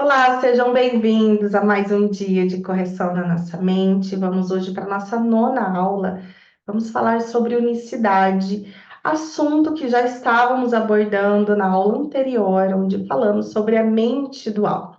Olá, sejam bem-vindos a mais um dia de correção da nossa mente. Vamos hoje para a nossa nona aula. Vamos falar sobre unicidade, assunto que já estávamos abordando na aula anterior, onde falamos sobre a mente dual.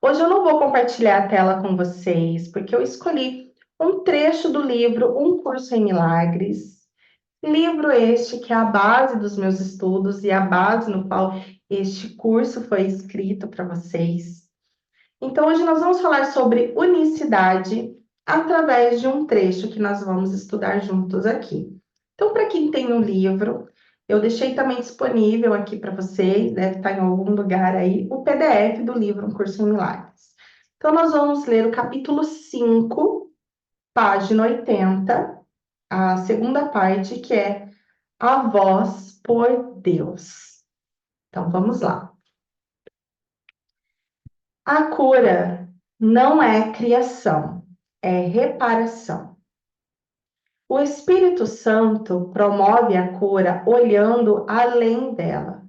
Hoje eu não vou compartilhar a tela com vocês, porque eu escolhi um trecho do livro Um Curso em Milagres. Livro este que é a base dos meus estudos e a base no qual este curso foi escrito para vocês. Então, hoje nós vamos falar sobre unicidade através de um trecho que nós vamos estudar juntos aqui. Então, para quem tem um livro, eu deixei também disponível aqui para vocês, deve estar em algum lugar aí, o PDF do livro Um Curso em Milagres. Então, nós vamos ler o capítulo 5, página 80, a segunda parte, que é A Voz por Deus. Então, vamos lá. A cura não é criação, é reparação. O Espírito Santo promove a cura olhando além dela.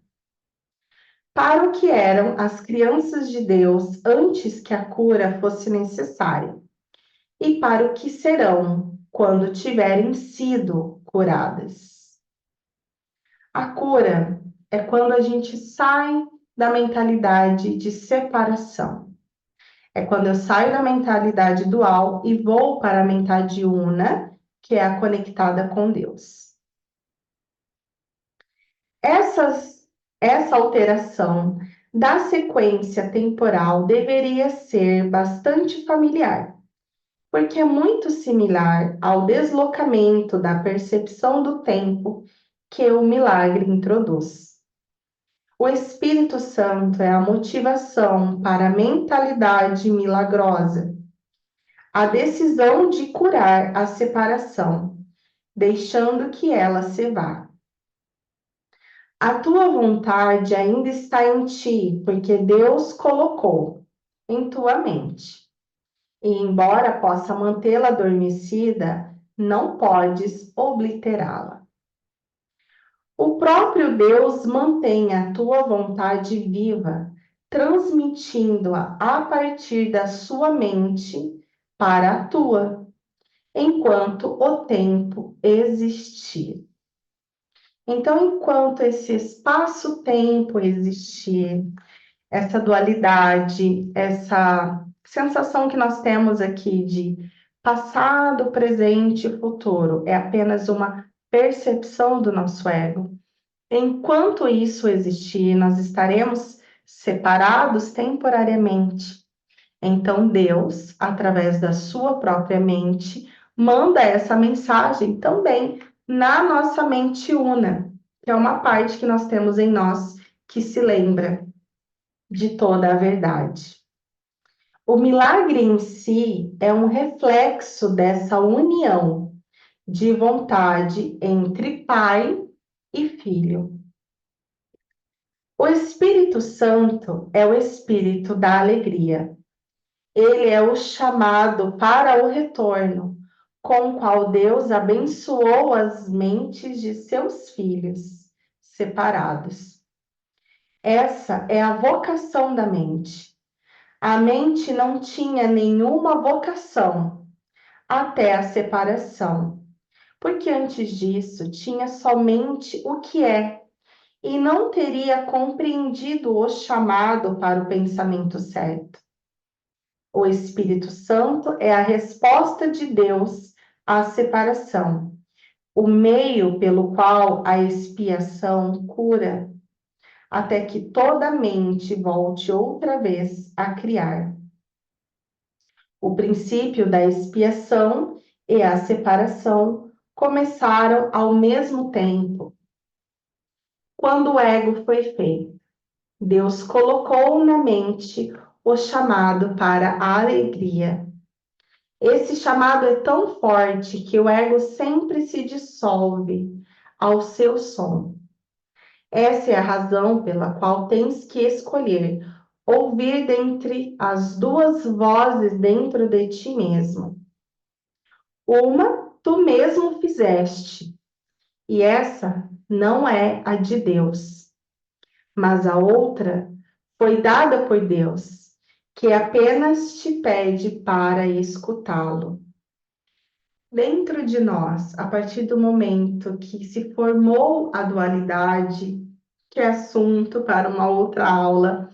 Para o que eram as crianças de Deus antes que a cura fosse necessária, e para o que serão quando tiverem sido curadas. A cura é quando a gente sai da mentalidade de separação. É quando eu saio da mentalidade dual e vou para a mentalidade una, que é a conectada com Deus. Essa alteração da sequência temporal deveria ser bastante familiar, porque é muito similar ao deslocamento da percepção do tempo que o milagre introduz. O Espírito Santo é a motivação para a mentalidade milagrosa, a decisão de curar a separação, deixando que ela se vá. A tua vontade ainda está em ti, porque Deus colocou em tua mente. E embora possa mantê-la adormecida, não podes obliterá-la. O próprio Deus mantém a tua vontade viva, transmitindo-a a partir da sua mente para a tua, enquanto o tempo existir. Então, enquanto esse espaço-tempo existir, essa dualidade, essa sensação que nós temos aqui de passado, presente e futuro, é apenas uma percepção do nosso ego. Enquanto isso existir, nós estaremos separados temporariamente. Então, Deus, através da sua própria mente, manda essa mensagem também na nossa mente una, que é uma parte que nós temos em nós que se lembra de toda a verdade. O milagre em si é um reflexo dessa união de vontade entre Pai e Filho. O Espírito Santo é o Espírito da alegria. Ele é o chamado para o retorno, com o qual Deus abençoou as mentes de seus filhos separados. Essa é a vocação da mente. A mente não tinha nenhuma vocação até a separação, porque antes disso tinha somente o que é, e não teria compreendido o chamado para o pensamento certo. O Espírito Santo é a resposta de Deus à separação, o meio pelo qual a expiação cura, até que toda a mente volte outra vez a criar. O princípio da expiação e a separação começaram ao mesmo tempo. Quando o ego foi feito, Deus colocou na mente o chamado para a alegria. Esse chamado é tão forte que o ego sempre se dissolve ao seu som. Essa é a razão pela qual tens que escolher ouvir dentre as duas vozes dentro de ti mesmo. Uma tu mesmo fizeste, e essa não é a de Deus, mas a outra foi dada por Deus, que apenas te pede para escutá-lo. Dentro de nós, a partir do momento que se formou a dualidade, que é assunto para uma outra aula,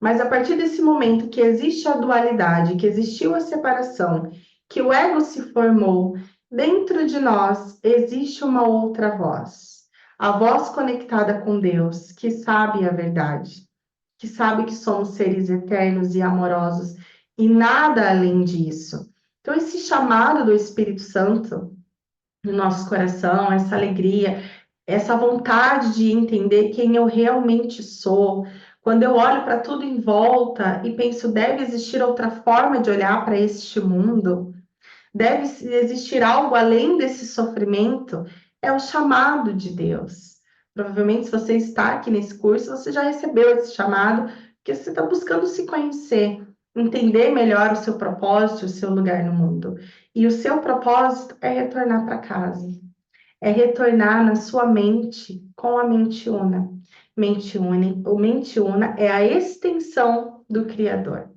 mas a partir desse momento que existe a dualidade, que existiu a separação, que o ego se formou, dentro de nós existe uma outra voz. A voz conectada com Deus, que sabe a verdade, que sabe que somos seres eternos e amorosos e nada além disso. Então, esse chamado do Espírito Santo no nosso coração, essa alegria, essa vontade de entender quem eu realmente sou. Quando eu olho para tudo em volta e penso, deve existir outra forma de olhar para este mundo, deve existir algo além desse sofrimento, é o chamado de Deus. Provavelmente, se você está aqui nesse curso, você já recebeu esse chamado, porque você está buscando se conhecer, entender melhor o seu propósito, o seu lugar no mundo. E o seu propósito é retornar para casa, é retornar na sua mente com a mente una. O mente una é a extensão do Criador.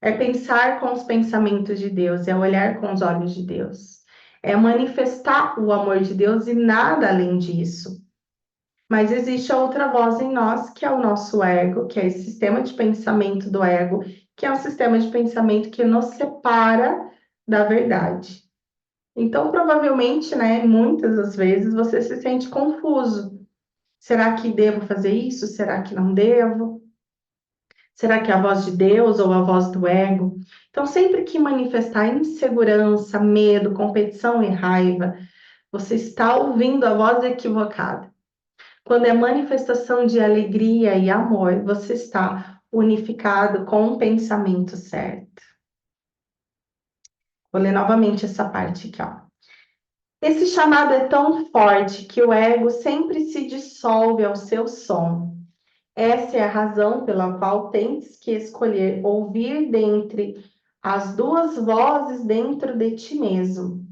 É pensar com os pensamentos de Deus, é olhar com os olhos de Deus. É manifestar o amor de Deus e nada além disso. Mas existe a outra voz em nós, que é o nosso ego, que é esse sistema de pensamento do ego, que é um sistema de pensamento que nos separa da verdade. Então, provavelmente, né, muitas das vezes você se sente confuso. Será que devo fazer isso? Será que não devo? Será que é a voz de Deus ou a voz do ego? Então, sempre que manifestar insegurança, medo, competição e raiva, você está ouvindo a voz equivocada. Quando é manifestação de alegria e amor, você está unificado com o pensamento certo. Vou ler novamente essa parte aqui, ó. Esse chamado é tão forte que o ego sempre se dissolve ao seu som. Essa é a razão pela qual tens que escolher ouvir dentre as duas vozes dentro de ti mesmo.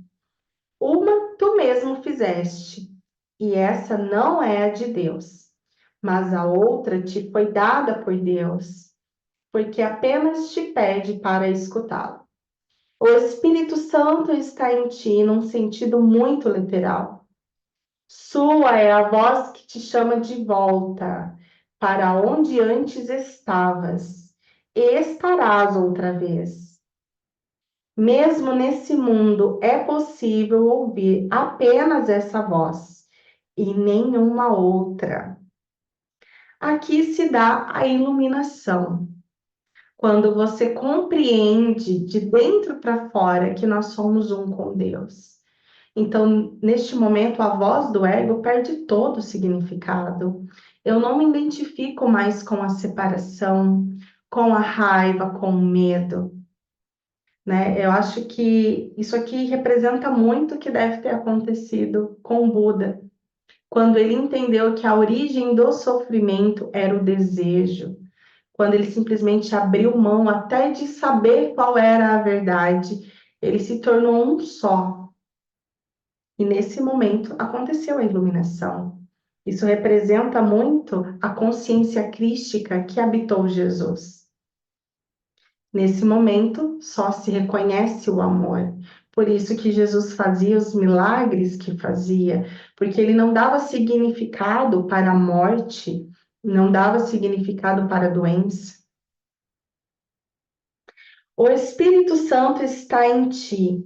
Uma tu mesmo fizeste, e essa não é a de Deus, mas a outra te foi dada por Deus, porque apenas te pede para escutá-lo. O Espírito Santo está em ti num sentido muito literal. Sua é a voz que te chama de volta para onde antes estavas, e estarás outra vez. Mesmo nesse mundo é possível ouvir apenas essa voz e nenhuma outra. Aqui se dá a iluminação. Quando você compreende de dentro para fora que nós somos um com Deus. Então, neste momento, a voz do ego perde todo o significado. Eu não me identifico mais com a separação, com a raiva, com o medo, né? Eu acho que isso aqui representa muito o que deve ter acontecido com o Buda, quando ele entendeu que a origem do sofrimento era o desejo, quando ele simplesmente abriu mão até de saber qual era a verdade, ele se tornou um só. E nesse momento aconteceu a iluminação. Isso representa muito a consciência crística que habitou Jesus. Nesse momento, só se reconhece o amor. Por isso que Jesus fazia os milagres que fazia, porque ele não dava significado para a morte, não dava significado para a doença. O Espírito Santo está em ti,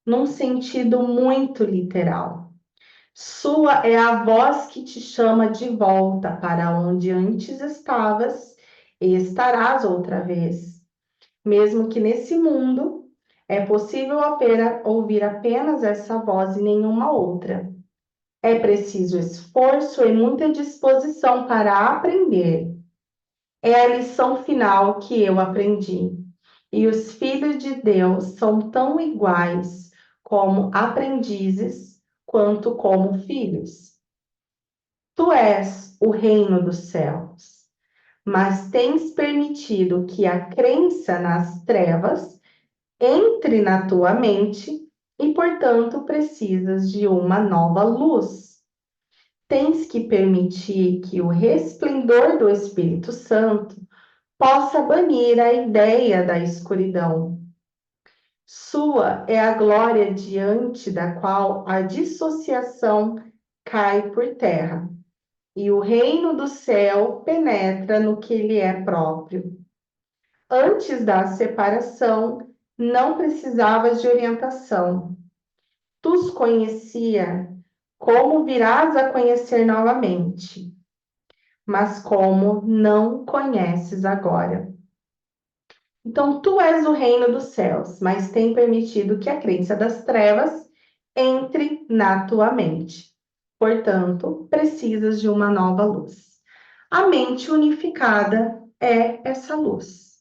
num sentido muito literal. Sua é a voz que te chama de volta para onde antes estavas e estarás outra vez. Mesmo que nesse mundo é possível ouvir apenas essa voz e nenhuma outra. É preciso esforço e muita disposição para aprender. É a lição final que eu aprendi. E os filhos de Deus são tão iguais como aprendizes quanto como filhos. Tu és o reino dos céus, mas tens permitido que a crença nas trevas entre na tua mente e, portanto, precisas de uma nova luz. Tens que permitir que o resplendor do Espírito Santo possa banir a ideia da escuridão. Sua é a glória diante da qual a dissociação cai por terra, e o reino do céu penetra no que lhe é próprio. Antes da separação, não precisavas de orientação. Tu os conhecia como virás a conhecer novamente, mas como não conheces agora. Então, tu és o reino dos céus, mas tem permitido que a crença das trevas entre na tua mente. Portanto, precisas de uma nova luz. A mente unificada é essa luz.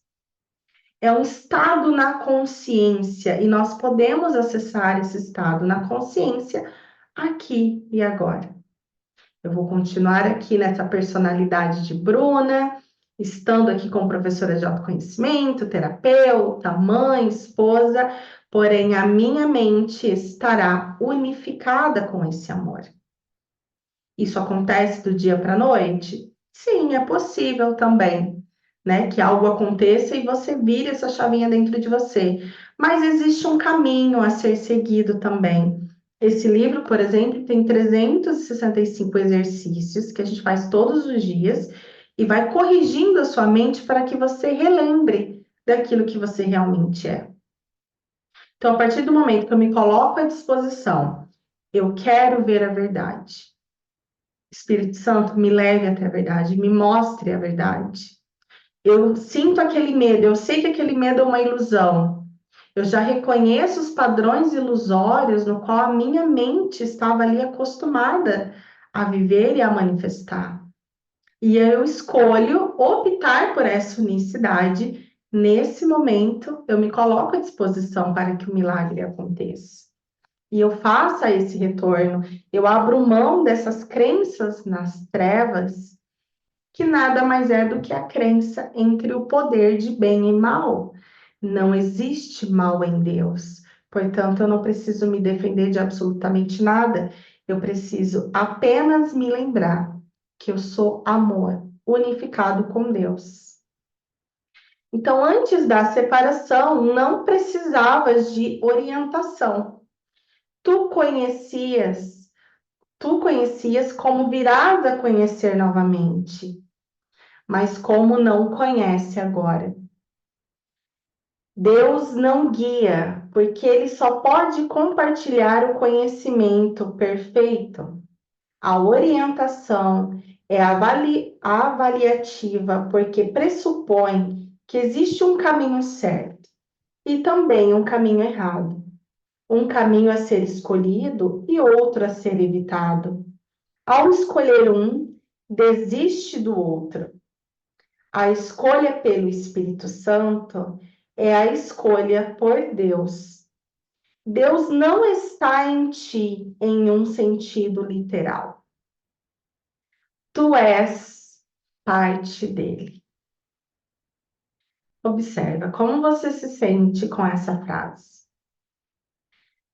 É um estado na consciência e nós podemos acessar esse estado na consciência aqui e agora. Eu vou continuar aqui nessa personalidade de Bruna, estando aqui como professora de autoconhecimento, terapeuta, mãe, esposa, porém a minha mente estará unificada com esse amor. Isso acontece do dia para a noite? Sim, é possível também, né? Que algo aconteça e você vire essa chavinha dentro de você. Mas existe um caminho a ser seguido também. Esse livro, por exemplo, tem 365 exercícios que a gente faz todos os dias e vai corrigindo a sua mente para que você relembre daquilo que você realmente é. Então, a partir do momento que eu me coloco à disposição, eu quero ver a verdade. Espírito Santo, me leve até a verdade, me mostre a verdade. Eu sinto aquele medo, eu sei que aquele medo é uma ilusão. Eu já reconheço os padrões ilusórios no qual a minha mente estava ali acostumada a viver e a manifestar. E eu escolho optar por essa unicidade. Nesse momento, eu me coloco à disposição para que o milagre aconteça e eu faça esse retorno, eu abro mão dessas crenças nas trevas, que nada mais é do que a crença entre o poder de bem e mal. Não existe mal em Deus. Portanto, eu não preciso me defender de absolutamente nada. Eu preciso apenas me lembrar que eu sou amor, unificado com Deus. Então, antes da separação, não precisavas de orientação. Tu conhecias, tu conhecias como virás a conhecer novamente, mas como não conhece agora. Deus não guia, porque ele só pode compartilhar o conhecimento perfeito. A orientação é avaliativa, porque pressupõe que existe um caminho certo e também um caminho errado. Um caminho a ser escolhido e outro a ser evitado. Ao escolher um, desiste do outro. A escolha pelo Espírito Santo é a escolha por Deus. Deus não está em ti em um sentido literal. Tu és parte dele. Observa como você se sente com essa frase.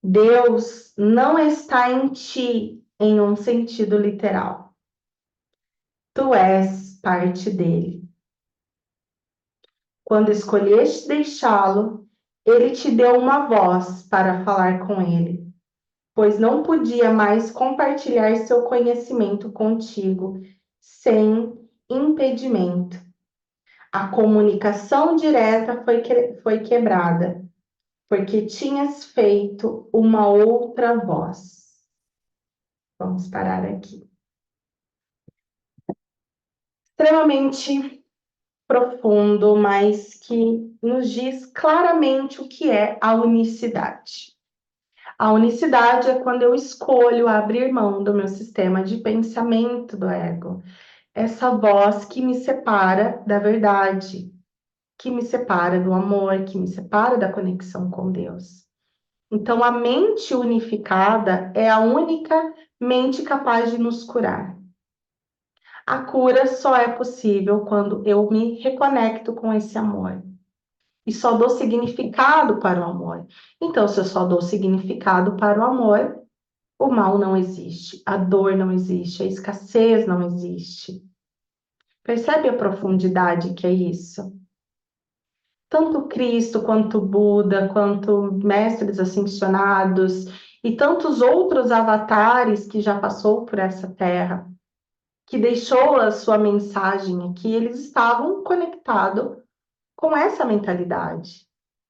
Deus não está em ti em um sentido literal. Tu és parte dele. Quando escolheste deixá-lo, ele te deu uma voz para falar com ele, pois não podia mais compartilhar seu conhecimento contigo sem impedimento. A comunicação direta foi quebrada, porque tinhas feito uma outra voz. Vamos parar aqui. Extremamente profundo, mas que nos diz claramente o que é a unicidade. A unicidade é quando eu escolho abrir mão do meu sistema de pensamento do ego, essa voz que me separa da verdade, que me separa do amor, que me separa da conexão com Deus. Então, a mente unificada é a única mente capaz de nos curar. A cura só é possível quando eu me reconecto com esse amor. E só dou significado para o amor. Então, se eu só dou significado para o amor, o mal não existe, a dor não existe, a escassez não existe. Percebe a profundidade que é isso? Tanto Cristo, quanto Buda, quanto mestres ascensionados e tantos outros avatares que já passou por essa terra, que deixou a sua mensagem aqui, eles estavam conectados com essa mentalidade.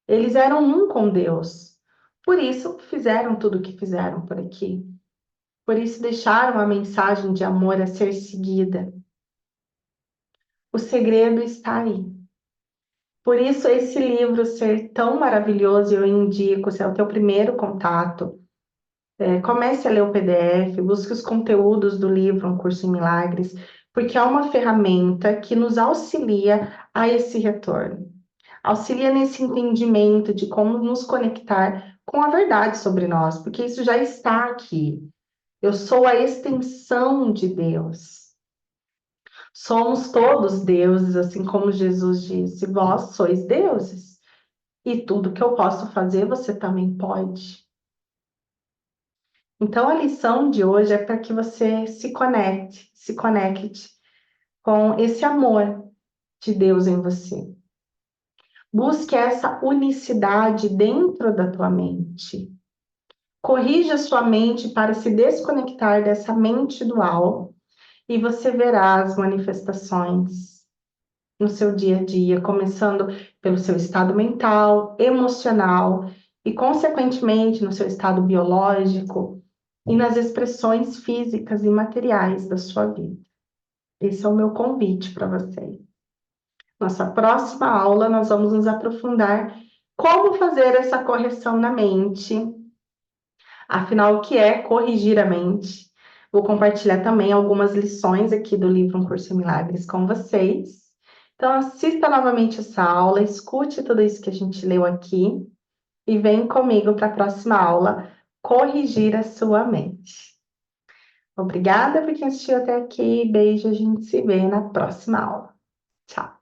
Eles eram um com Deus. Por isso fizeram tudo o que fizeram por aqui. Por isso deixaram a mensagem de amor a ser seguida. O segredo está aí. Por isso esse livro ser tão maravilhoso, eu indico, se é o teu primeiro contato, comece a ler o PDF, busque os conteúdos do livro Um Curso em Milagres, porque é uma ferramenta que nos auxilia a esse retorno. Auxilia nesse entendimento de como nos conectar com a verdade sobre nós, porque isso já está aqui. Eu sou a extensão de Deus. Somos todos deuses, assim como Jesus disse: vós sois deuses. E tudo que eu posso fazer, você também pode. Então, a lição de hoje é para que você se conecte com esse amor de Deus em você. Busque essa unicidade dentro da tua mente. Corrija sua mente para se desconectar dessa mente dual e você verá as manifestações no seu dia a dia, começando pelo seu estado mental, emocional e, consequentemente, no seu estado biológico e nas expressões físicas e materiais da sua vida. Esse é o meu convite para você. Nossa próxima aula, nós vamos nos aprofundar como fazer essa correção na mente. Afinal, o que é corrigir a mente? Vou compartilhar também algumas lições aqui do livro Um Curso em Milagres com vocês. Então, assista novamente essa aula, escute tudo isso que a gente leu aqui e vem comigo para a próxima aula, corrigir a sua mente. Obrigada por quem assistiu até aqui. Beijo, a gente se vê na próxima aula. Tchau!